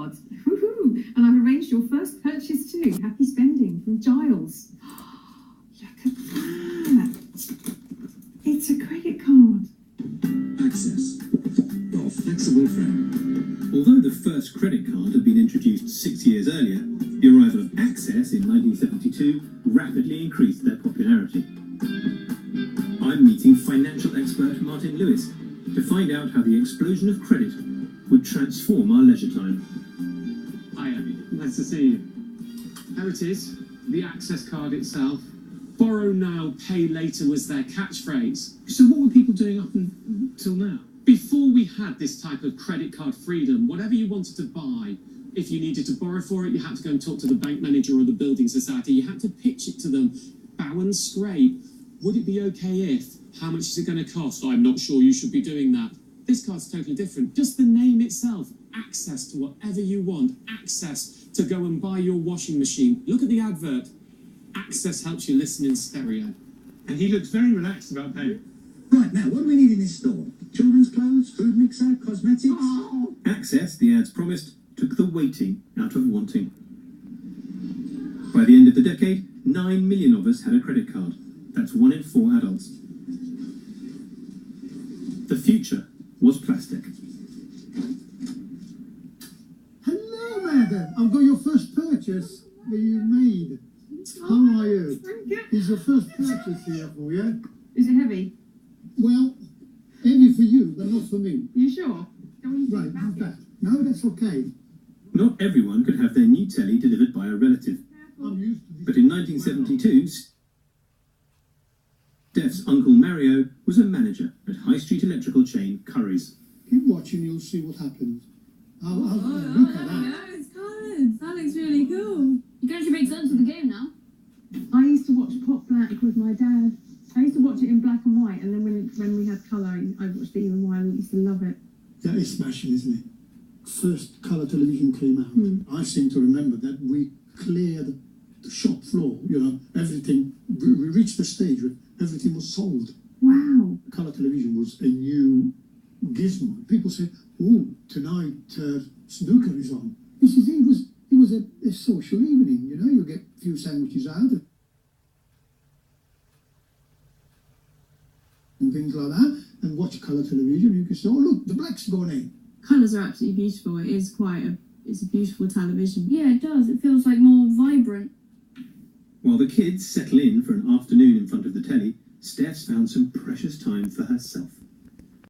card. Woohoo! And I've arranged your first purchase too. Happy spending from Giles. Look at that. It's a credit card. Access. Your flexible friend. Although the first credit card had been introduced 6 years earlier, the arrival of Access in 1972 rapidly increased their popularity. I'm meeting financial expert Martin Lewis to find out how the explosion of credit would transform our leisure time. Hi Abby, nice to see you. There it is, the Access card itself. Borrow now, pay later was their catchphrase. So what were people doing up until now? Before we had this type of credit card freedom, whatever you wanted to buy, if you needed to borrow for it, you had to go and talk to the bank manager or the building society. You had to pitch it to them, bow and scrape. Would it be okay if? How much is it going to cost? I'm not sure you should be doing that. This card's totally different. Just the name itself. Access to whatever you want. Access to go and buy your washing machine. Look at the advert. Access helps you listen in stereo. And he looks very relaxed about paying. Right, now, what do we need in this store? Children's clothes, food mixer, cosmetics? Oh. Access, the ads promised, took the waiting out of wanting. By the end of the decade, 9 million of us had a credit card. That's 1 in 4 adults. The future was plastic. Hello, madam. I've got your first purchase that you made. How are you? I'm good. It's your first purchase here for you. Is it heavy? Well, heavy for you, but not for me. You sure? Right, how's that? No, that's okay. Not everyone could have their new telly delivered by a relative. I'm used to this. But in 1972, Steph's uncle Mario was a manager at high street electrical chain Curry's. Keep watching, you'll see what happens. Look at that. Yeah, it's good. That looks really cool. You can actually make sense of the game now. I used to watch Pop Black with my dad. I used to watch it in black and white, and then when we had colour, I watched it even more. I used to love it. That is smashing, isn't it? First colour television came out. I seem to remember that we cleared the shop floor, you know, everything. We reached the stage where everything was sold. Wow. Colour television was a new gizmo. People say, oh, tonight snooker is on. This is it. It was a social evening, you know. You get a few sandwiches out and things like that, and watch colour television. You can say, oh, look, the black's gone in. Colours are absolutely beautiful. It is it's a beautiful television. Yeah, it does. It feels like more vibrant. While the kids settle in for an afternoon in front of the telly, Steph's found some precious time for herself.